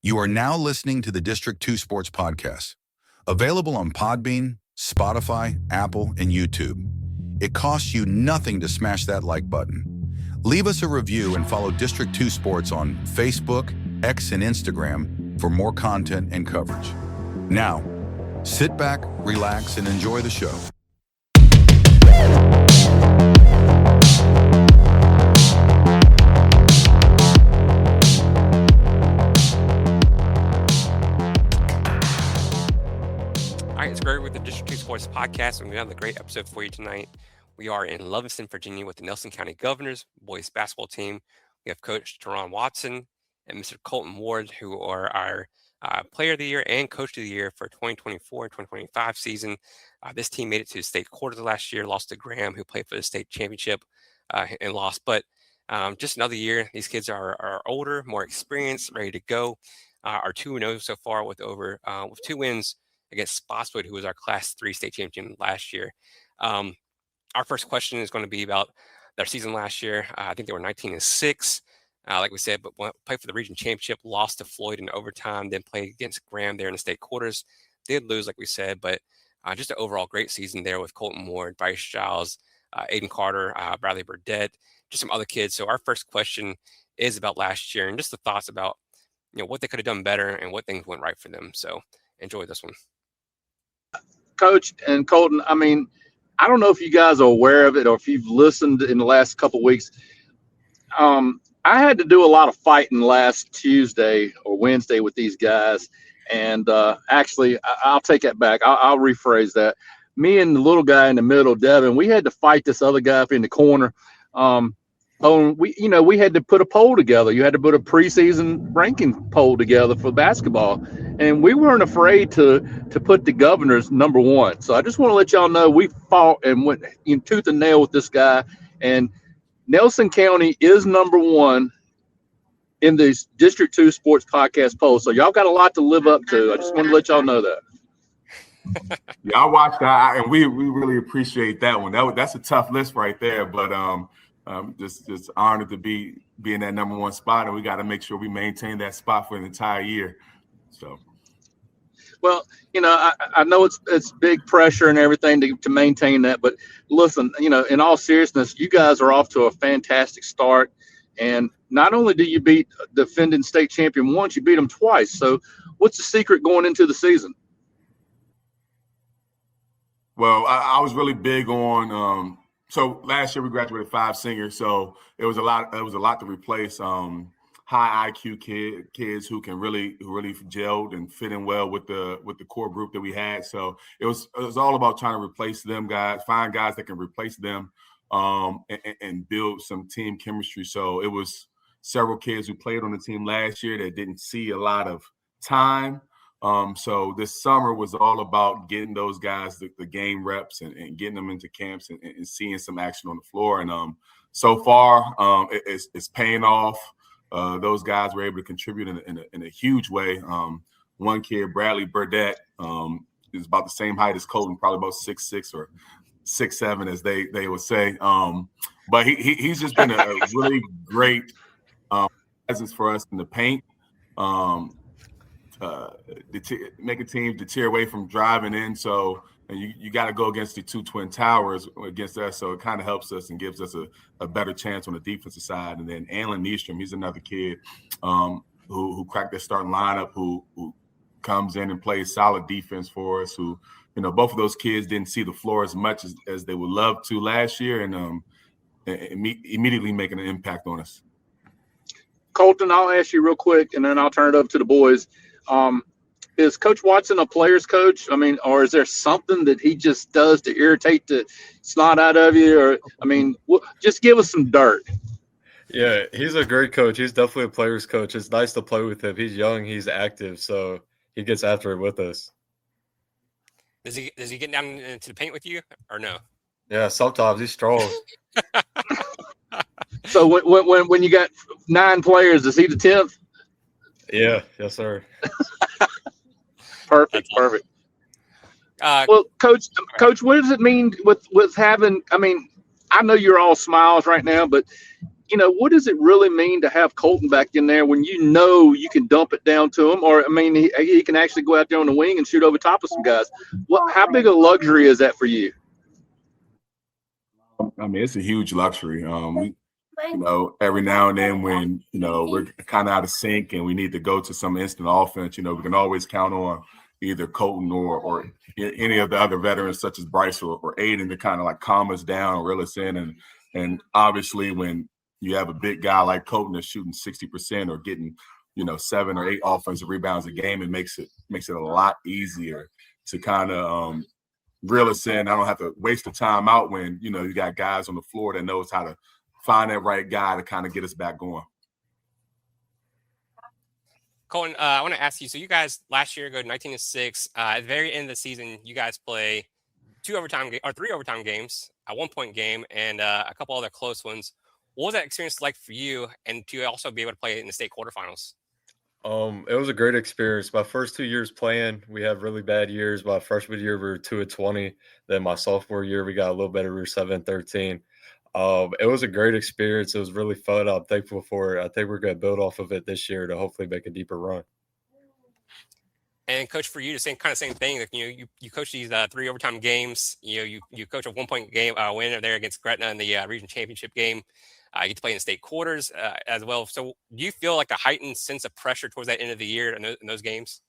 You are now listening to the District 2 Sports Podcast, available on Podbean, Spotify, Apple, and YouTube. It costs you nothing to smash that like button. Leave us a review and follow District 2 Sports on Facebook, X, and Instagram for more content and coverage. Now, sit back, relax, and enjoy the show. It's Greg with the District 2 Sports Podcast, and we have a great episode for you tonight. We are in Livingston, Virginia with the Nelson County Governors boys basketball team. We have Coach Teron Watson and Mr. Colton Ward, who are our Player of the Year and Coach of the Year for 2024 and 2025 season. This team made it to the state quarters last year, lost to Graham, who played for the state championship and lost. But just another year. These kids are older, more experienced, ready to go. Are 2-0 so far with 2 wins against Spotswood, who was our Class 3 state champion last year. Our first question is going to be about their season last year. I think they were 19-6, like we said, but played for the region championship, lost to Floyd in overtime, then played against Graham there in the state quarters. Did lose, like we said, but just an overall great season there with Colton Ward, Bryce Giles, Aiden Carter, Bradley Burdett, just some other kids. So our first question is about last year and just the thoughts about what they could have done better and what things went right for them. So enjoy this one. Coach and Colton, I mean, I don't know if you guys are aware of it or if you've listened in the last couple of weeks. I had to do a lot of fighting last Tuesday or Wednesday with these guys. And actually, I'll take that back. I'll rephrase that. Me and the little guy in the middle, Devin, we had to fight this other guy up in the corner. We had to put a poll together. You had to put a preseason ranking poll together for basketball. And we weren't afraid to put the Governors number one. So I just want to let y'all know we fought and went in tooth and nail with this guy. And Nelson County is number one in the District 2 Sports Podcast poll. So y'all got a lot to live up to. I just want to let y'all know that. Yeah, I watched that, and we really appreciate that one. That's a tough list right there, but just honored to be in that number one spot, and we got to make sure we maintain that spot for an entire year. So, well, I know it's big pressure and everything to maintain that, but listen, in all seriousness, you guys are off to a fantastic start, and not only do you beat defending state champion once, you beat them twice. So, what's the secret going into the season? Well, I was really big on. So last year we graduated 5 seniors, so it was a lot. It was a lot to replace high IQ kids who really gelled and fit in well with the core group that we had. So it was all about trying to replace them guys, find guys that can replace them, and build some team chemistry. So it was several kids who played on the team last year that didn't see a lot of time. So this summer was all about getting those guys the game reps and getting them into camps and seeing some action on the floor. And so far, it's paying off. Those guys were able to contribute in a huge way. One kid, Bradley Burdett, is about the same height as Colton, probably about 6'6" or 6'7", as they would say. But he's just been a really great presence for us in the paint. Making teams deter away from driving in. So and you got to go against the 2 twin towers against us. So it kind of helps us and gives us a better chance on the defensive side. And then Alan Nystrom, he's another kid who cracked their starting lineup, who comes in and plays solid defense for us. Who, both of those kids didn't see the floor as much as they would love to last year, and immediately making an impact on us. Colton, I'll ask you real quick, and then I'll turn it over to the boys. Is Coach Watson a player's coach? I mean, or is there something that he just does to irritate the snot out of you? Or, just give us some dirt. Yeah, he's a great coach. He's definitely a player's coach. It's nice to play with him. He's young, he's active, so he gets after it with us. Does he get down into the paint with you or no? Yeah, sometimes he's strong. So when you got 9 players, is he the 10th? Yeah, yes, sir. Perfect. Well, Coach, what does it mean with having? I mean, I know you're all smiles right now, but what does it really mean to have Colton back in there when you can dump it down to him? Or, I mean, he can actually go out there on the wing and shoot over top of some guys. How big a luxury is that for you? I mean, it's a huge luxury. Every now and then when, we're kind of out of sync and we need to go to some instant offense, we can always count on either Colton or any of the other veterans such as Bryce or Aiden to kind of like calm us down or reel us in. And obviously when you have a big guy like Colton that's shooting 60% or getting, 7 or 8 offensive rebounds a game, it makes it a lot easier to kind of reel us in. I don't have to waste the time out when, you got guys on the floor that knows how to find that right guy to kind of get us back going. Colton, I want to ask you, so you guys last year go 19-6. At the very end of the season, you guys play 3 overtime games, a 1-point game, and a couple other close ones. What was that experience like for you, and to also be able to play in the state quarterfinals? It was a great experience. My first 2 years playing, we had really bad years. My freshman year, we were 2-20. Then my sophomore year, we got a little better. We were 7-13. It was a great experience. It was really fun. I'm thankful for it. I think we're going to build off of it this year to hopefully make a deeper run. And coach, for you, the same thing. Like, you coach these 3 overtime games. You coach a 1-point game win there against Gretna in the region championship game. You get to play in the state quarters as well. So do you feel like a heightened sense of pressure towards that end of the year in those games?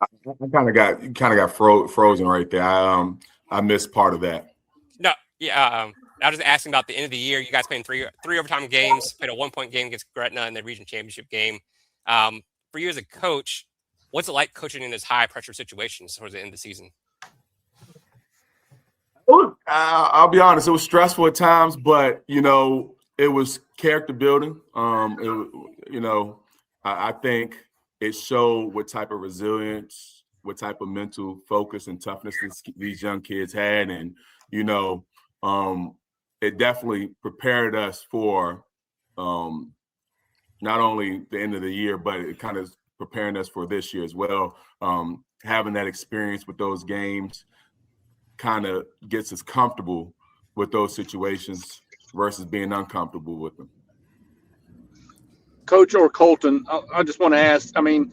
I kind of got frozen right there. I missed part of that. No, yeah. I was just asking about the end of the year. You guys playing three overtime games, played a 1-point game against Gretna in the region championship game. For you as a coach, what's it like coaching in those high pressure situations towards the end of the season? I'll be honest, it was stressful at times, but it was character building. I think it showed what type of resilience, what type of mental focus and toughness these young kids had, and it definitely prepared us for not only the end of the year, but it kind of preparing us for this year as well. Having that experience with those games kind of gets us comfortable with those situations versus being uncomfortable with them. Coach or Colton, I just want to ask, I mean,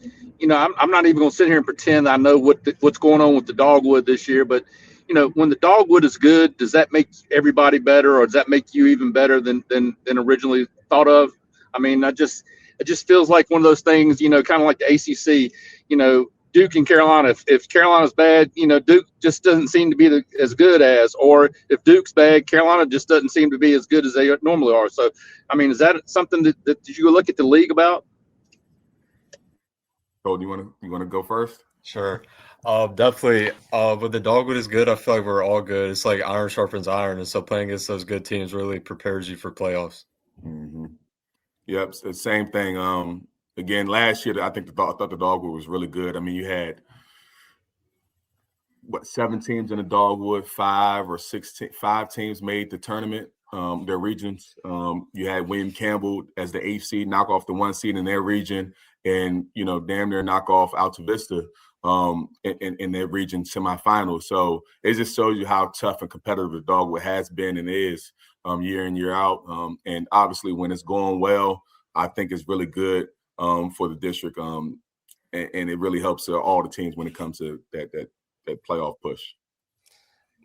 I'm not even going to sit here and pretend I know what's going on with the Dogwood this year, but when the Dogwood is good, does that make everybody better, or does that make you even better than originally thought of? I mean, it just feels like one of those things, kind of like the ACC, Duke and Carolina. If Carolina's bad, Duke just doesn't seem to be as good as, or if Duke's bad, Carolina just doesn't seem to be as good as they normally are. So, I mean, is that something that you look at the league about? Colton, you want to go first? Sure. Definitely. When the Dogwood is good, I feel like we're all good. It's like iron sharpens iron, and so playing against those good teams really prepares you for playoffs. Mm-hmm. Yep, it's the same thing. Again, last year, I thought the Dogwood was really good. I mean, you had 7 teams in the Dogwood, 5 teams made the tournament, their regions. You had William Campbell as the 8th seed, knock off the 1 seed in their region, and damn near knock off Alta Vista in their region semifinals. So it just shows you how tough and competitive the Dogwood has been and is year in, year out. And obviously, when it's going well, I think it's really good for the district, and it really helps all the teams when it comes to that playoff push.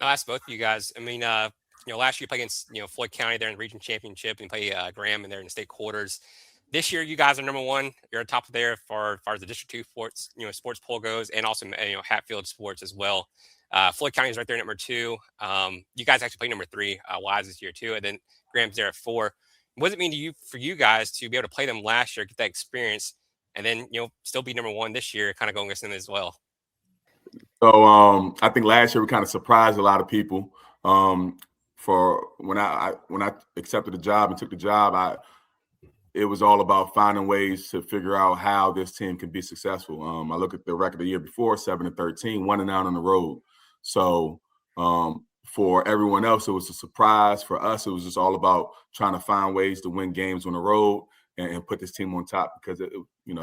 I'll ask both of you guys. I mean, last year you played against Floyd County there in the region championship, and you play Graham in there in the state quarters. This year, you guys are number 1. You're on top of there as far as the District 2 sports poll goes, and also Hatfield sports as well. Floyd County is right there, number 2. You guys actually play number 3, Wise this year too, and then Graham's there at 4. What does it mean for you guys to be able to play them last year, get that experience, and then still be number 1 this year, kind of going against them as well? So I think last year we kind of surprised a lot of people. For when I accepted the job and took the job, it was all about finding ways to figure out how this team could be successful. I look at the record the year before, 7-13, 1-9 on the road. So for everyone else, it was a surprise. For us, it was just all about trying to find ways to win games on the road and put this team on top, because at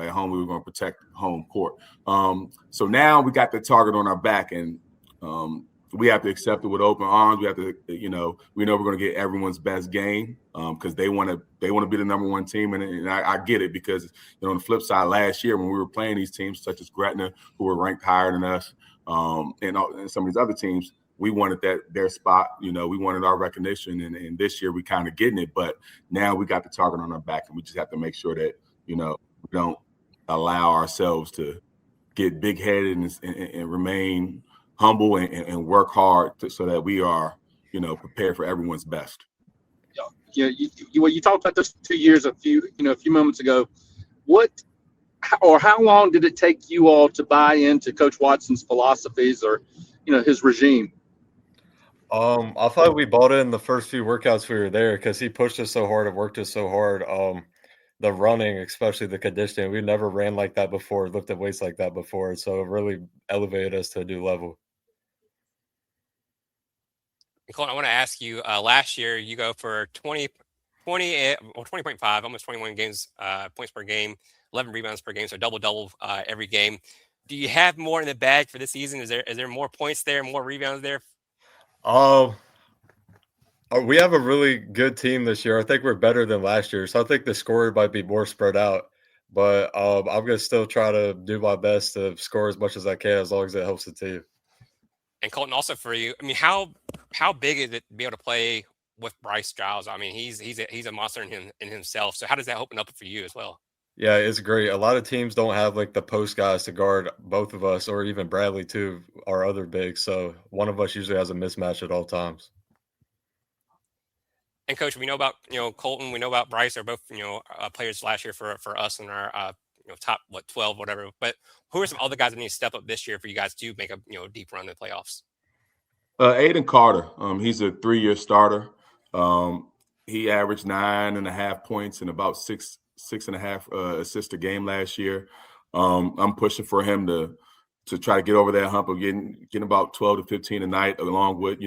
home we were going to protect home court. So now we got the target on our back, and we have to accept it with open arms. We have to, we know we're going to get everyone's best game because they want to be the number one team. And I get it because, on the flip side, last year when we were playing these teams such as Gretna, who were ranked higher than us, and some of these other teams, we wanted their spot. We wanted our recognition. And this year we kind of getting it. But now we got the target on our back, and we just have to make sure that, we don't allow ourselves to get big-headed and remain humble and work hard so that we are, prepared for everyone's best. Yeah, you talked about this 2 years a few moments ago. How long did it take you all to buy into Coach Watson's philosophies or, his regime? I thought we bought in the first few workouts we were there because he pushed us so hard and worked us so hard. The running, especially the conditioning, we never ran like that before, lifted weights like that before. So it really elevated us to a new level. Colton, I want to ask you, last year you go for 20.5, almost 21 games, points per game, 11 rebounds per game, so double every game. Do you have more in the bag for this season? Is there more points there, more rebounds there? We have a really good team this year. I think we're better than last year, so I think the score might be more spread out. But I'm going to still try to do my best to score as much as I can as long as it helps the team. And Colton, also for you, I mean, how big is it to be able to play with Bryce Giles? I mean, he's a monster in himself. So how does that open up for you as well? Yeah, it's great. A lot of teams don't have like the post guys to guard both of us, or even Bradley too, our other bigs. So one of us usually has a mismatch at all times. And Coach, we know about Colton, we know about Bryce. They're both players last year for us in our top 12 whatever. But who are some other guys that need to step up this year for you guys to make a deep run in the playoffs? Aiden Carter, he's a 3-year starter. He averaged 9.5 points and about 6.5 assists a game last year. I'm pushing for him to try to get over that hump of getting about 12 to 15 a night, along with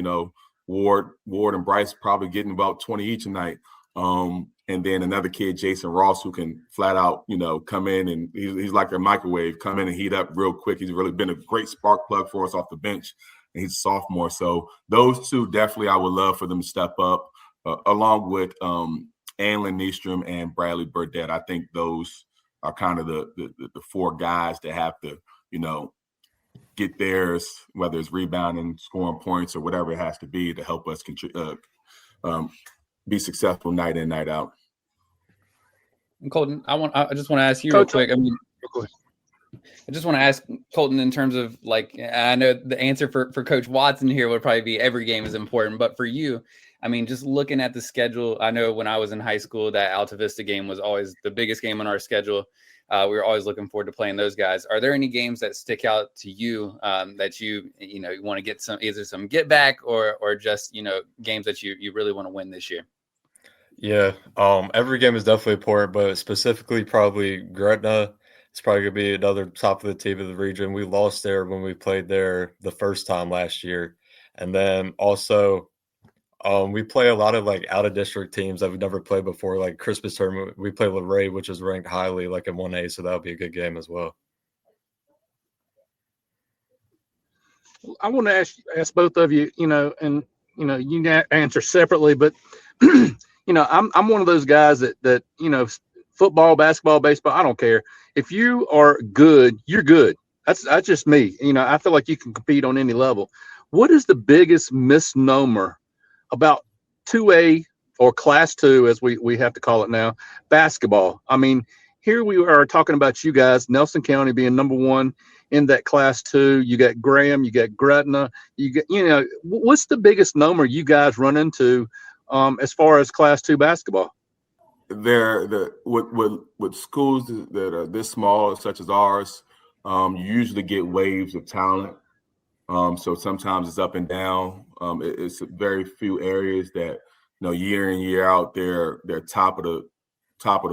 Ward and Bryce probably getting about 20 each a night. And then another kid, Jason Ross, who can flat out, come in and he's like a microwave, come in and heat up real quick. He's really been a great spark plug for us off the bench, and he's a sophomore. So those two definitely I would love for them to step up, along with Anlin Nystrom and Bradley Burdett. I think those are kind of the 4 guys that have to, get theirs, whether it's rebounding, scoring points, or whatever it has to be to help us be successful night in, night out. Colton, I just want to ask you real quick. I mean, I just want to ask Colton in terms of, like, I know the answer for Coach Watson here would probably be every game is important, but for you, I mean, just looking at the schedule, I know when I was in high school, that Alta Vista game was always the biggest game on our schedule. We were always looking forward to playing those guys. Are there any games that stick out to you that you want to get either some get back or just, games that you really want to win this year? Yeah. Every game is definitely important, but specifically probably Gretna. It's probably going to be another top of the team of the region. We lost there when we played there the first time last year. And then also we play a lot of like out of district teams that we've never played before, like Christmas tournament. We play Luray, which is ranked highly like in 1A. So that'll be a good game as well. I want to ask both of you, and, you can answer separately, but, I'm one of those guys that football, basketball, baseball, I don't care. If you are good, you're good. That's just me. I feel like you can compete on any level. What is the biggest misnomer about 2A or Class 2, as we have to call it now, basketball? I mean, here we are talking about you guys, Nelson County being number 1 in that Class 2. You got Graham, you got Gretna. What's the biggest number you guys run into as far as Class 2 basketball? With schools that are this small, such as ours, you usually get waves of talent. So sometimes it's up and down. It's very few areas that, year in, year out, they're top of the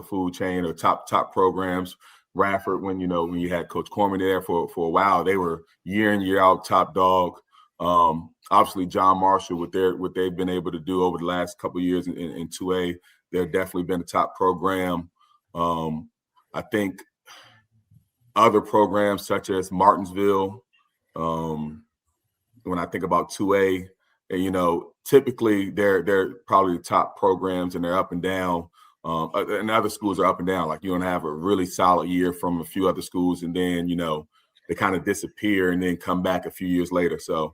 food chain or top programs. Radford, when you had Coach Corman there for a while, they were year in, year out top dog. Obviously, John Marshall, what they've been able to do over the last couple of years in 2A, they've definitely been a top program. I think other programs such as Martinsville, when I think about 2A, and, typically they're probably the top programs and they're up and down. And other schools are up and down. Like you're gonna have a really solid year from a few other schools, and then they kind of disappear and then come back a few years later. So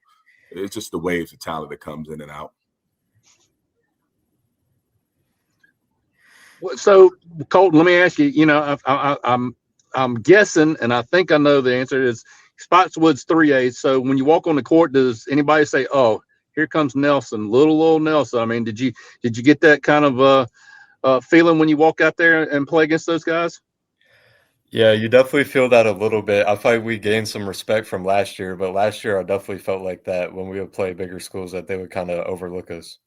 it's just the waves of talent that comes in and out. So Colton, let me ask you. I'm guessing, and I think I know the answer is Spotswood's 3A. So when you walk on the court, does anybody say, "Oh, here comes Nelson, little Nelson"? I mean, did you get that kind of feeling when you walk out there and play against those guys? Yeah, you definitely feel that a little bit. I feel like we gained some respect from last year, but last year I definitely felt like that when we would play bigger schools that they would kind of overlook us.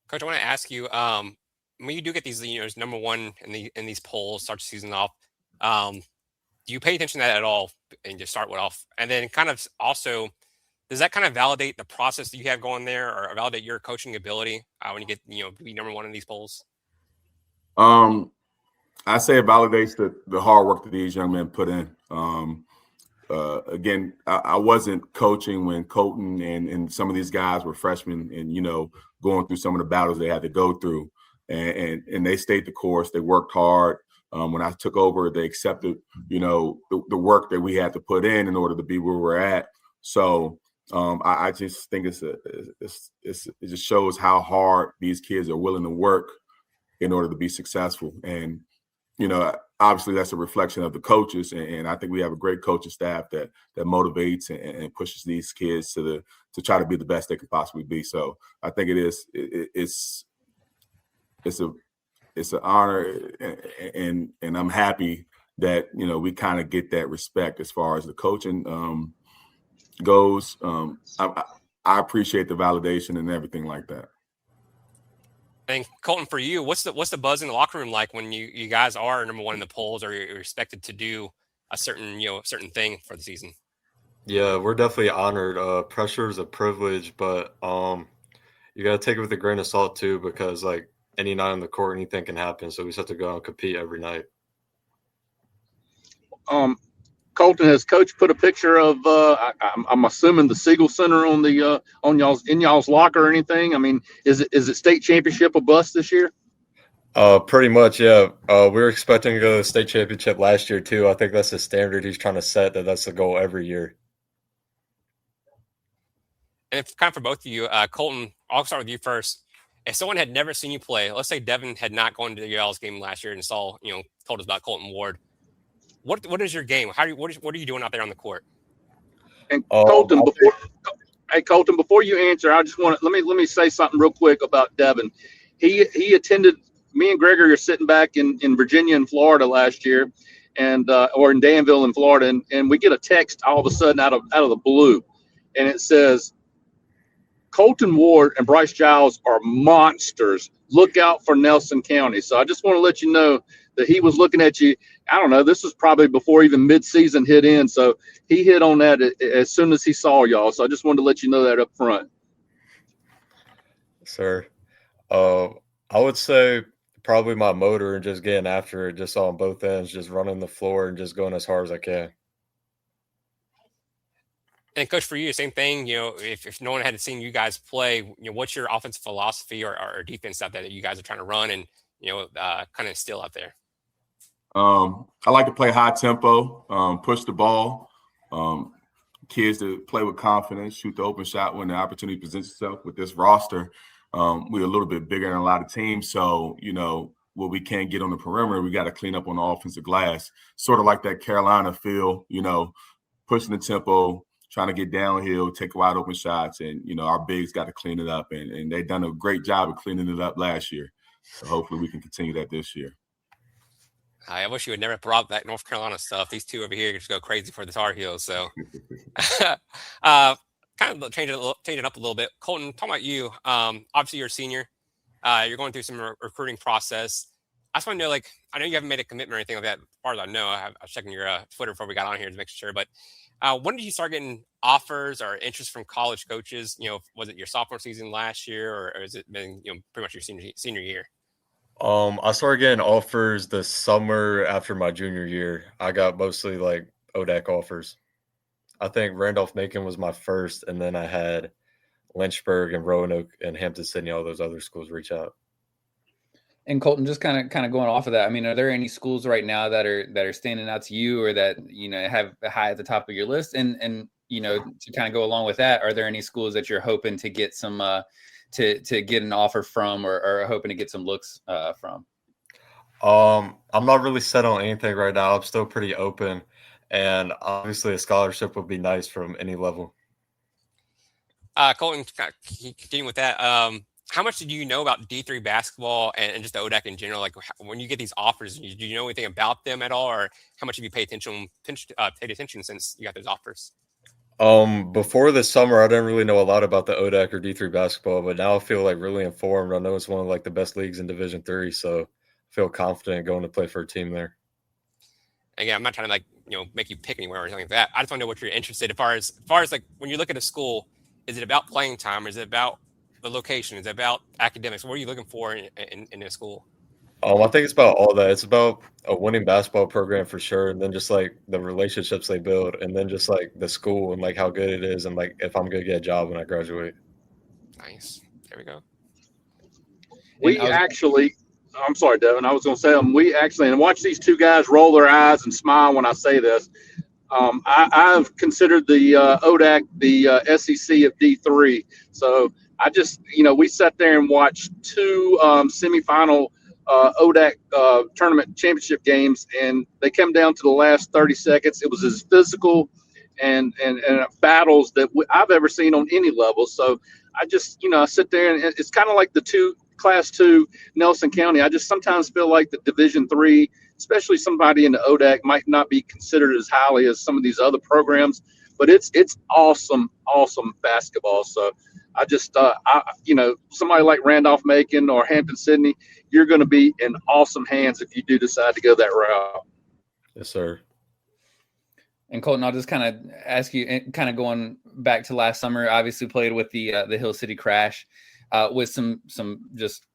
Coach, I want to ask you, when you do get these, number one in these polls, start the season off, do you pay attention to that at all and just start off? And then kind of also, does that kind of validate the process that you have going there or validate your coaching ability when you get, to be number one in these polls? I say it validates the hard work that these young men put in. Again, I wasn't coaching when Colton and some of these guys were freshmen and, going through some of the battles they had to go through. And they stayed the course. They worked hard. When I took over, they accepted, the work that we had to put in order to be where we're at. So I just think it just shows how hard these kids are willing to work in order to be successful. And, obviously that's a reflection of the coaches. And I think we have a great coaching staff that motivates and pushes these kids to try to be the best they can possibly be. So I think it's an honor, and I'm happy that we kind of get that respect as far as the coaching goes. I appreciate the validation and everything like that. And Colton, for you, what's the buzz in the locker room like when you guys are number one in the polls or you're expected to do a certain thing for the season? Yeah, we're definitely honored. Pressure is a privilege, but you got to take it with a grain of salt too, because like any night on the court, anything can happen. So we just have to go out and compete every night. Colton, has Coach put a picture of? I'm assuming the Siegel Center on the on y'all's locker or anything. I mean, is it state championship a bust this year? Pretty much, yeah. We were expecting to go to the state championship last year too. I think that's the standard he's trying to set. That's the goal every year. And if kind of for both of you, Colton, I'll start with you first. If someone had never seen you play, let's say Devin had not gone to the y'all's game last year and saw, told us about Colton Ward. What is your game? What are you doing out there on the court? And Colton, before you answer, I just want to let me say something real quick about Devin. He attended. Me and Gregory are sitting back in Virginia and Florida last year, and or in Danville in Florida, and we get a text all of a sudden out of the blue, and it says, Colton Ward and Bryce Giles are monsters. Look out for Nelson County. So I just want to let you know that he was looking at you. I don't know. This was probably before even midseason hit in. So he hit on that as soon as he saw y'all. So I just wanted to let you know that up front. Sir, I would say probably my motor and just getting after it, just on both ends, just running the floor and just going as hard as I can. And Coach, for you, same thing. If no one had seen you guys play, what's your offensive philosophy or defense out there that you guys are trying to run and kind of instill out there? I like to play high tempo, push the ball. Kids to play with confidence, shoot the open shot when the opportunity presents itself. With this roster, we're a little bit bigger than a lot of teams, so what we can't get on the perimeter, we got to clean up on the offensive glass. Sort of like that Carolina feel, pushing the tempo, trying to get downhill, take wide open shots, and our bigs got to clean it up, and they've done a great job of cleaning it up last year. So hopefully we can continue that this year. I wish you had never brought that North Carolina stuff. These two over here just go crazy for the Tar Heels. So kind of change it up a little bit. Colton, talking about you, obviously you're a senior. You're going through some recruiting process. I just want to know, I know you haven't made a commitment or anything like that. As far as I know, I was checking your Twitter before we got on here to make sure. But when did you start getting offers or interest from college coaches? Was it your sophomore season last year, or has it been pretty much your senior year? I started getting offers the summer after my junior year. I got mostly ODAC offers. I think Randolph-Macon was my first, and then I had Lynchburg and Roanoke and Hampton-Sydney, all those other schools reach out. And Colton, just kind of going off of that, I mean, are there any schools right now that are standing out to you, or that, you know, have high at the top of your list? And you know, to kind of go along with that, are there any schools that you're hoping to get some to get an offer from, or hoping to get some looks from? I'm not really set on anything right now. I'm still pretty open, and obviously a scholarship would be nice from any level. Colton, continuing with that, how much did you know about D3 basketball and just the ODAC in general? Like, when you get these offers, do you know anything about them at all, or how much have you paid attention since you got those offers? Before this summer, I didn't really know a lot about the ODAC or D3 basketball, but now I feel like really informed. I know it's one of like the best leagues in Division III, so I feel confident going to play for a team there. Again, I'm not trying to, like, you know, make you pick anywhere or anything like that. I just want to know what you're interested as far as like when you look at a school. Is it about playing time, or is it about the location? Is it about academics? What are you looking for in a school? I think it's about all that. It's about a winning basketball program for sure, and then just like the relationships they build, and then just like the school and like how good it is, and like if I'm gonna get a job when I graduate. Nice. There we go. I'm sorry, Devin. I was going to say, and watch these two guys roll their eyes and smile when I say this. I've considered the ODAC the SEC of D3. So I just, you know, we sat there and watched two semifinal ODAC tournament championship games, and they came down to the last 30 seconds. It was as physical and battles that I've ever seen on any level. So I just, you know, I sit there, and it's kind of like the Class 2 Nelson County. I just sometimes feel like the Division III, especially somebody in the ODAC, might not be considered as highly as some of these other programs, but it's awesome basketball. So I just, you know, somebody like Randolph-Macon or Hampton-Sydney, you're going to be in awesome hands if you do decide to go that route. Yes, sir. And Colton, I'll just kind of ask you, kind of going back to last summer, obviously played with the Hill City Crash, with some just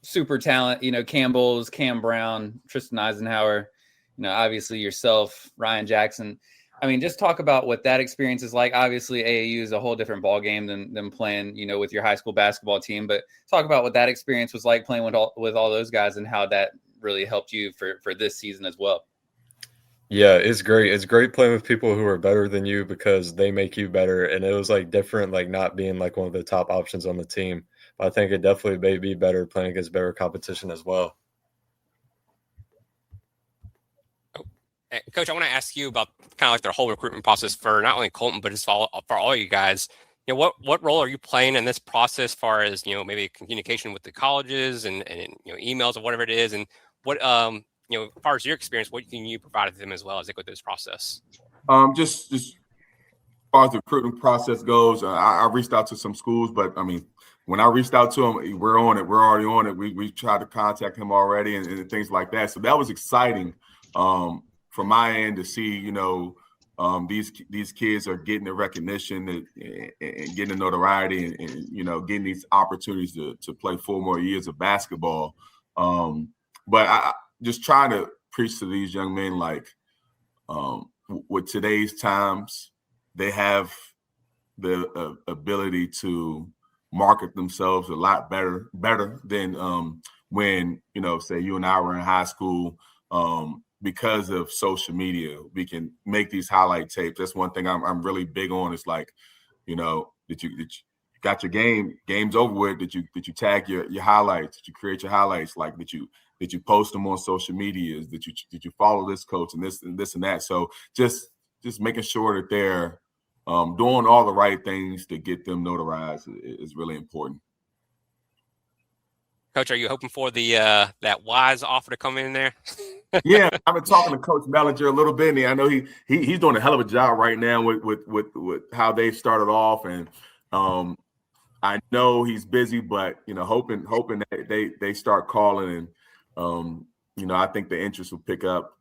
super talent, you know, Campbell's, Cam Brown, Tristan Eisenhower, you know, obviously yourself, Ryan Jackson. I mean, just talk about what that experience is like. Obviously, AAU is a whole different ball game than playing, you know, with your high school basketball team. But talk about what that experience was like playing with all those guys, and how that really helped you for this season as well. Yeah, it's great. It's great playing with people who are better than you because they make you better. And it was like different, like not being like one of the top options on the team. But I think it definitely made me better playing against better competition as well. Coach, I want to ask you about kind of like their whole recruitment process for not only Colton, but just for all you guys. You know, what role are you playing in this process, as far as, you know, maybe communication with the colleges and you know, emails or whatever it is, and what you know, as far as your experience, what can you provide to them as well as they go through this process? Just as far as the recruitment process goes, I reached out to some schools, but I mean, when I reached out to them, we're on it. We're already on it. We tried to contact him already and things like that. So that was exciting from my end to see, you know, these kids are getting the recognition and getting the notoriety and you know, getting these opportunities to play 4 more years of basketball. But I just trying to preach to these young men, like, with today's times, they have the ability to market themselves a lot better than when, you know, say you and I were in high school. Because of social media, we can make these highlight tapes. That's one thing I'm really big on. It's like, you know, that you got your game's over with. That you tag your highlights. That you create your highlights. Like that you post them on social medias. That you follow this coach and this and that. So just making sure that they're doing all the right things to get them notarized is really important. Coach, are you hoping for the that Wise offer to come in there? Yeah, I've been talking to Coach Bellinger a little bit, and I know he's doing a hell of a job right now with how they've started off, and I know he's busy, but you know, hoping that they start calling, and you know, I think the interest will pick up.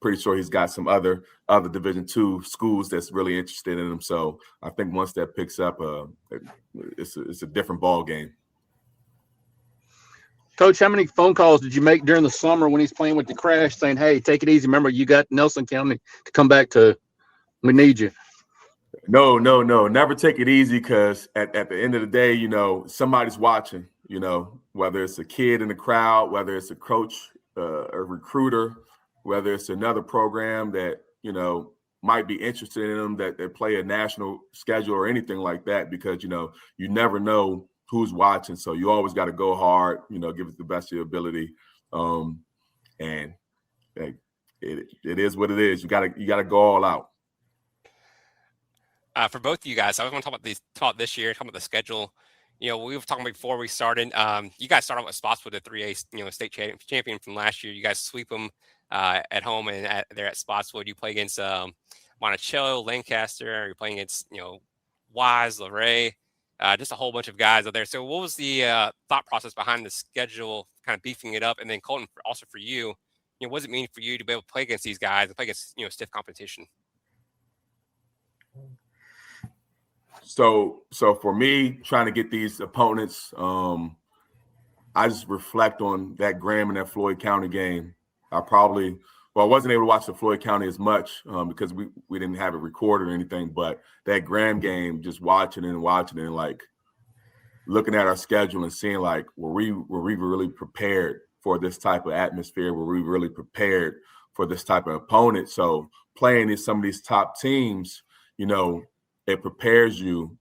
Pretty sure he's got some other Division II schools that's really interested in him. So I think once that picks up, it's a different ball game. Coach, how many phone calls did you make during the summer when he's playing with the Crash saying, hey, take it easy. Remember, you got Nelson County to come back to. We need you. No, never take it easy, because at the end of the day, somebody's watching, whether it's a kid in the crowd, whether it's a coach, a recruiter, whether it's another program that, might be interested in them, that they play a national schedule or anything like that, because, you never know who's watching. So you always got to go hard, give it the best of your ability. And it is what it is. You gotta go all out. For both of you guys, I was going to talk about this year, talk about the schedule. We were talking before we started. You guys started with spots with the 3A, state champion from last year. You guys sweep them at home, and they're at Spotswood. You play against Monticello, Lancaster. You're playing against Wise, Luray, just a whole bunch of guys out there. So, what was the thought process behind the schedule, kind of beefing it up? And then, Colton, also for you, what does it mean for you to be able to play against these guys and play against stiff competition? So for me, trying to get these opponents, I just reflect on that Graham and that Floyd County game. I wasn't able to watch the Floyd County as much because we didn't have it recorded or anything. But that Graham game, just watching and like looking at our schedule and seeing like, were we really prepared for this type of atmosphere? Were we really prepared for this type of opponent? So playing some of these top teams, it prepares you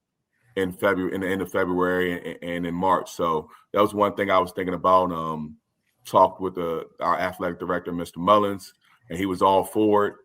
in the end of February and in March. So that was one thing I was thinking about. Talked with our athletic director, Mr. Mullins, and he was all for it.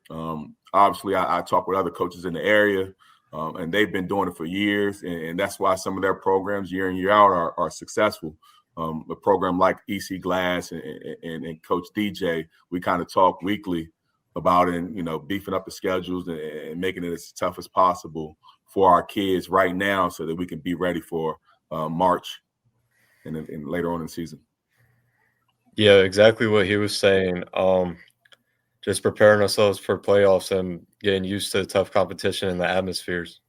Obviously, I talked with other coaches in the area, and they've been doing it for years, and that's why some of their programs year in, year out are successful. A program like EC Glass and Coach DJ, we kind of talk weekly about it, and beefing up the schedules and making it as tough as possible for our kids right now, so that we can be ready for March and later on in the season. Yeah, exactly what he was saying. Just preparing ourselves for playoffs and getting used to tough competition and the atmospheres.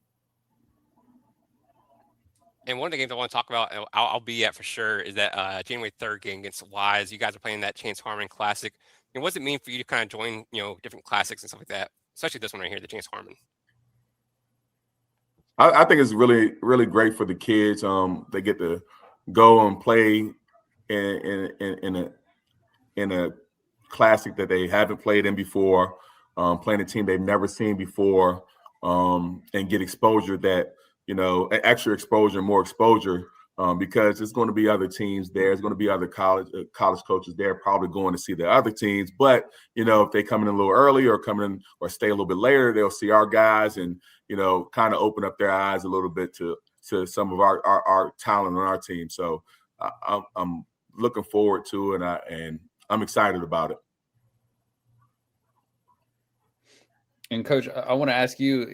And one of the games I want to talk about, I'll be at for sure, is that January 3rd game against Wise. You guys are playing that Chance Harmon Classic. And what does it mean for you to kind of join, different classics and stuff like that, especially this one right here, the Chance Harmon? I think it's really, really great for the kids. They get to go and play in a classic that they haven't played in before, playing a team they've never seen before, and get exposure that, extra exposure, more exposure, because there's going to be other teams there. There's going to be other college coaches there probably going to see the other teams. But, if they come in a little early or come in or stay a little bit later, they'll see our guys and, kind of open up their eyes a little bit to some of our talent on our team. So I'm looking forward to it, and I'm excited about it. And Coach, I want to ask you,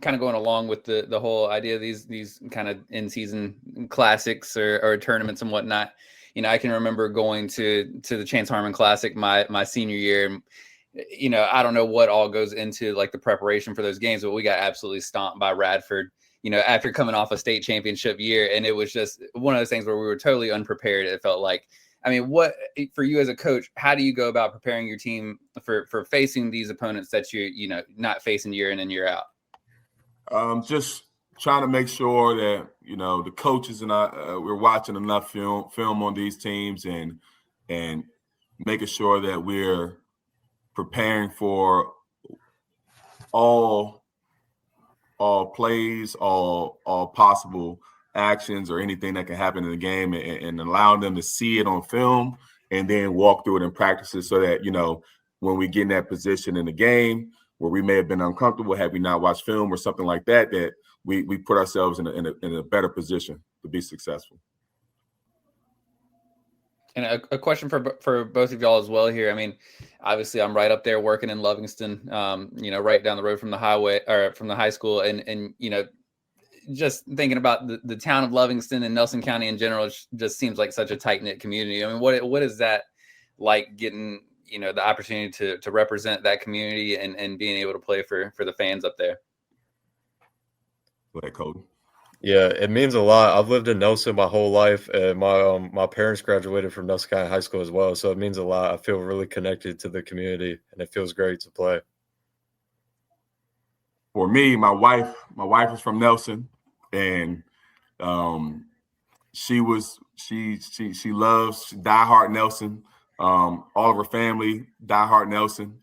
kind of going along with the whole idea of these kind of in-season classics or tournaments and whatnot. I can remember going to the Chance Harmon Classic my senior year. I don't know what all goes into like the preparation for those games, but we got absolutely stomped by Radford, after coming off a state championship year. And it was just one of those things where we were totally unprepared. It felt like, what for you as a coach, how do you go about preparing your team for facing these opponents that you're, not facing year in and year out? Just trying to make sure that, the coaches and we're watching enough film on these teams and making sure that we're preparing for all plays, all possible actions or anything that can happen in the game, and allowing them to see it on film and then walk through it in practices, so that, when we get in that position in the game where we may have been uncomfortable had we not watched film or something like that, that we put ourselves in a better position to be successful. And a question for both of y'all as well here. Obviously I'm right up there working in Livingston, right down the road from the highway or from the high school. And just thinking about the town of Livingston and Nelson County in general, just seems like such a tight-knit community. What is that like, getting, the opportunity to represent that community and being able to play for the fans up there? Go ahead, Colton. Yeah, it means a lot. I've lived in Nelson my whole life, and my parents graduated from Nelson County High School as well, so it means a lot. I feel really connected to the community, and it feels great to play. for me, my wife is from Nelson, and she loves diehard Nelson. All of her family diehard Nelson.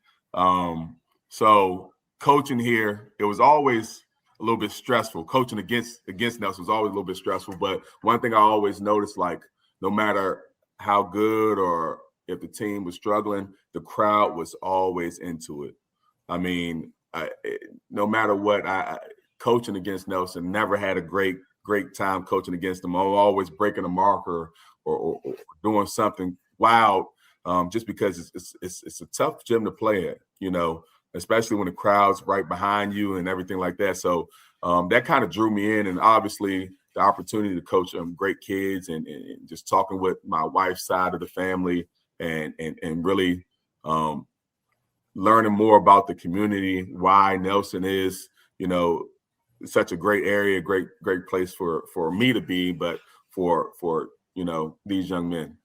So coaching here, it was always a little bit stressful. Coaching against Nelson was always a little bit stressful. But one thing I always noticed, like, no matter how good or if the team was struggling, the crowd was always into it. I mean, no matter what, coaching against Nelson, never had a great time coaching against them. I'm always breaking a marker or doing something wild, just because it's a tough gym to play at, especially when the crowd's right behind you and everything like that. So that kind of drew me in, and obviously the opportunity to coach great kids and just talking with my wife's side of the family and really learning more about the community, why Nelson is, such a great area, great place for me to be, but for these young men.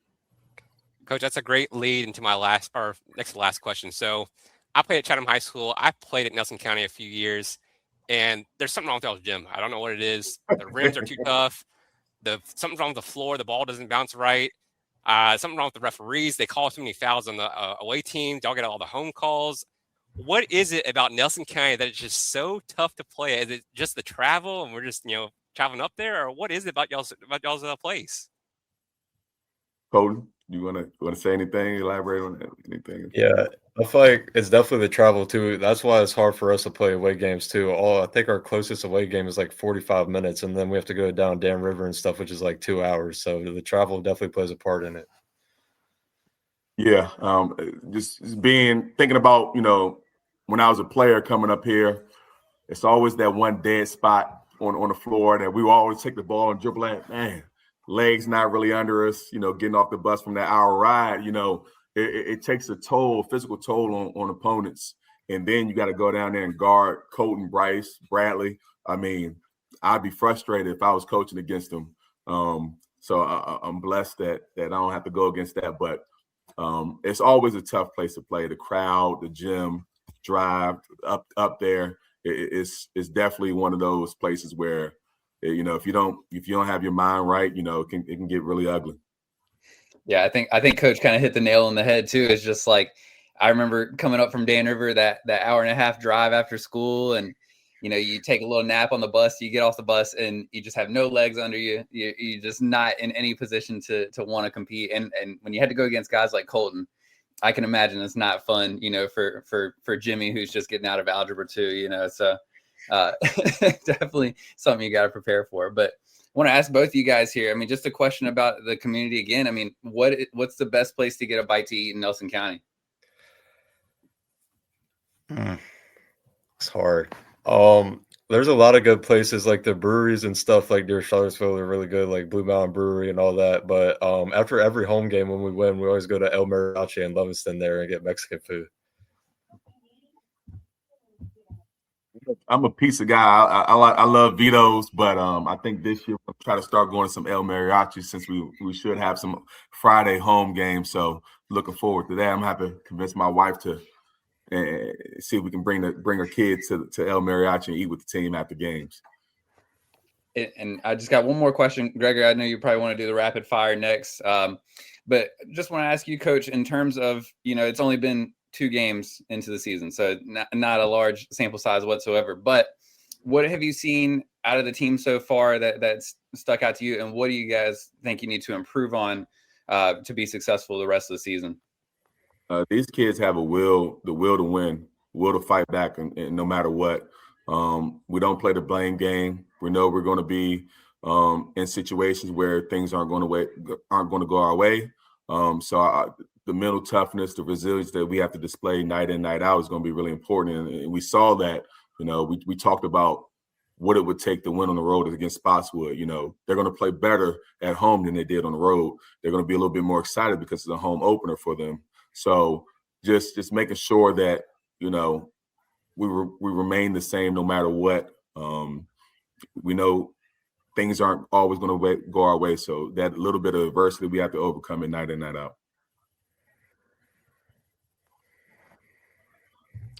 Coach, that's a great lead into my next to last question. So I played at Chatham High School. I played at Nelson County a few years, and there's something wrong with y'all's gym. I don't know what it is. The rims are too tough. Something's wrong with the floor. The ball doesn't bounce right. Something wrong with the referees. They call too many fouls on the away teams. Y'all get all the home calls. What is it about Nelson County that is just so tough to play? Is it just the travel and we're just, traveling up there, or what is it about y'all's place? Colton, you want to say anything? Elaborate on anything? Yeah, I feel like it's definitely the travel too. That's why it's hard for us to play away games too. I think our closest away game is like 45 minutes, and then we have to go down Dam River and stuff, which is like 2 hours. So the travel definitely plays a part in it. Yeah, just thinking about, when I was a player coming up here, it's always that one dead spot on the floor that we will always take the ball and dribble at. Man, legs not really under us, getting off the bus from that hour ride, it takes a physical toll on opponents. And then you got to go down there and guard Colton, Bryce, Bradley. I mean, I'd be frustrated if I was coaching against them. So I'm blessed that I don't have to go against that. But it's always a tough place to play. The crowd, the gym, drive up there. It's definitely one of those places where, if you don't have your mind right, it can get really ugly. Yeah, I think Coach kind of hit the nail on the head too. It's just like, I remember coming up from Dan River, that hour and a half drive after school, and you take a little nap on the bus, you get off the bus, and you just have no legs under you. You're just not in any position to want to compete. And when you had to go against guys like Colton, I can imagine it's not fun, for Jimmy, who's just getting out of Algebra 2, so definitely something you got to prepare for. But I want to ask both of you guys here. I mean, just a question about the community again. I mean, what's the best place to get a bite to eat in Nelson County? It's hard. There's a lot of good places, like the breweries and stuff like near Charlottesville are really good, like Blue Mountain Brewery and all that. But after every home game when we win, we always go to El Mariachi in Livingston there and get Mexican food. I'm a pizza guy. I love Vito's, but I think this year we'll try to start going to some El Mariachi since we should have some Friday home games. So looking forward to that. I'm gonna have to convince my wife to see if we can bring her kids to El Mariachi and eat with the team after games. And I just got one more question, Gregory. I know you probably want to do the rapid fire next, but just want to ask you, Coach, in terms of, it's only been 2 games into the season, so not a large sample size whatsoever. But what have you seen out of the team so far that's stuck out to you, and what do you guys think you need to improve on to be successful the rest of the season? These kids have the will to win, will to fight back, and no matter what. We don't play the blame game. We know we're going to be in situations where things aren't going to go our way. So the mental toughness, the resilience that we have to display night in, night out is going to be really important. And we saw that. We talked about what it would take to win on the road against Spotswood. They're going to play better at home than they did on the road. They're going to be a little bit more excited because it's a home opener for them. So just making sure that, we remain the same no matter what. We know things aren't always going to go our way. So that little bit of adversity we have to overcome it night in, night out.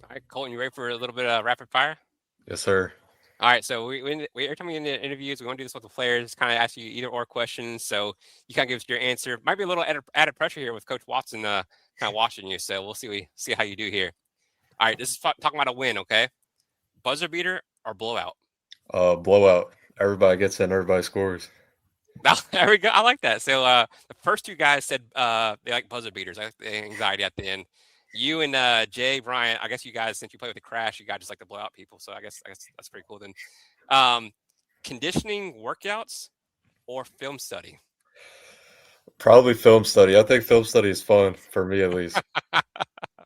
All right, Colton, you ready for a little bit of rapid fire? Yes, sir. All right, so we every time we end the interviews, we want to do this with the players, kind of ask you either or questions. So you kind of give us your answer. Might be a little added pressure here with Coach Watson kind of watching you. So we'll see how you do here. All right, this is talking about a win, okay? Buzzer beater or blowout? Blowout. Everybody gets in, everybody scores. There we go. I like that. So the first two guys said they like buzzer beaters. I like the anxiety at the end. You and Jay, Bryant, I guess you guys, since you play with the Crash, you guys just like to blow out people. So I guess that's pretty cool then. Conditioning workouts or film study? Probably film study. I think film study is fun for me at least.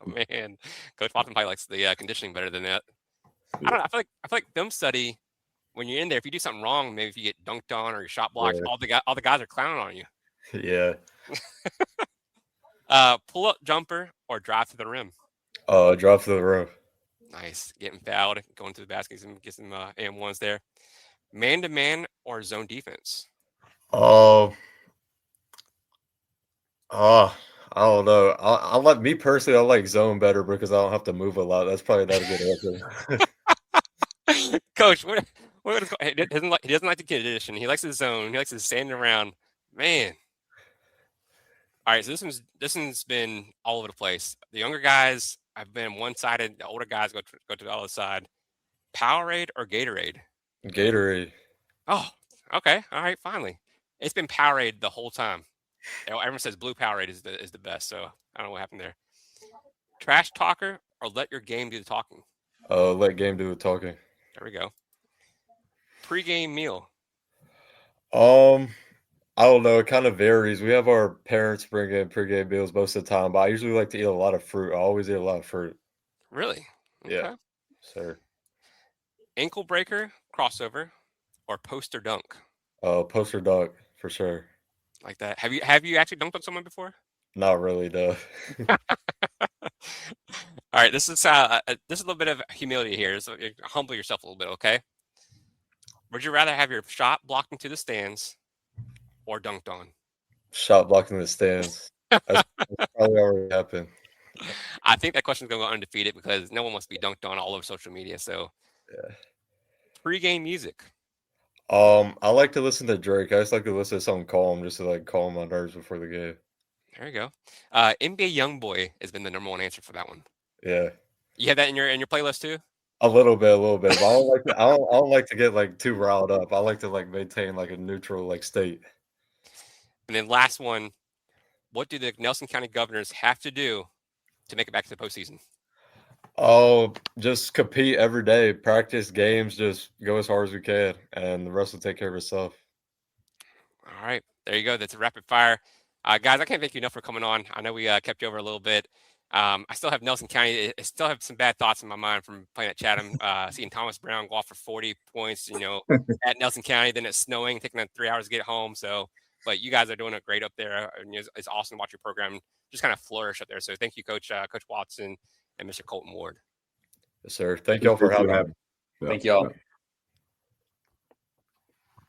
Man, Coach Watson probably likes the conditioning better than that. I don't know. I feel like film study, when you're in there, if you do something wrong, maybe if you get dunked on or your shot blocked, all the guys are clowning on you. Yeah. Pull up jumper or drive to the rim? Drive to the rim. Nice. Getting fouled, going to the basket, get some AM1s there. Man to man or zone defense? I don't know. I like me personally. I like zone better because I don't have to move a lot. That's probably not a good answer. Coach, he doesn't like the condition. He likes his zone. He likes his standing around. Man. All right, so this one's been all over the place. The younger guys have been one-sided. The older guys go to the other side. Powerade or Gatorade? Gatorade. Oh, okay. All right, finally. It's been Powerade the whole time. Everyone says blue Powerade is the best, so I don't know what happened there. Trash talker or let your game do the talking? Let game do the talking. There we go. Pre-game meal. I don't know. It kind of varies. We have our parents bring in pregame meals most of the time, but I usually like to eat a lot of fruit. I always eat a lot of fruit. Really? Okay. Yeah, sir. Ankle breaker, crossover, or poster dunk? Poster dunk for sure. Like that. Have you actually dunked on someone before? Not really, no. All right, this is a little bit of humility here. So humble yourself a little bit, okay? Would you rather have your shot blocked into the stands or dunked on? Shot blocked in the stands. That's probably already happened. I think that question's going to go undefeated because no one wants to be dunked on all over social media. So, yeah. Pre-game music. I like to listen to Drake. I just like to listen to something calm, just to like calm my nerves before the game. There you go. NBA YoungBoy has been the number one answer for that one. Yeah. You have that in your playlist too? A little bit. But I don't like to get like too riled up. I like to like maintain like a neutral like state. And then last one, what do the Nelson County Governors have to do to make it back to the postseason? Oh, just compete every day, practice games, just go as hard as we can, and the rest will take care of itself. All right, there you go. That's a rapid fire. Guys, I can't thank you enough for coming on. I know we kept you over a little bit. I still have Nelson County. I still have some bad thoughts in my mind from playing at Chatham, seeing Thomas Brown go off for 40 points, at Nelson County. Then it's snowing, taking them 3 hours to get home. So, but you guys are doing it great up there. And it's awesome to watch your program just kind of flourish up there. So thank you, Coach Watson and Mr. Colton Ward. Yes, sir. Thank y'all for having me. Thank y'all.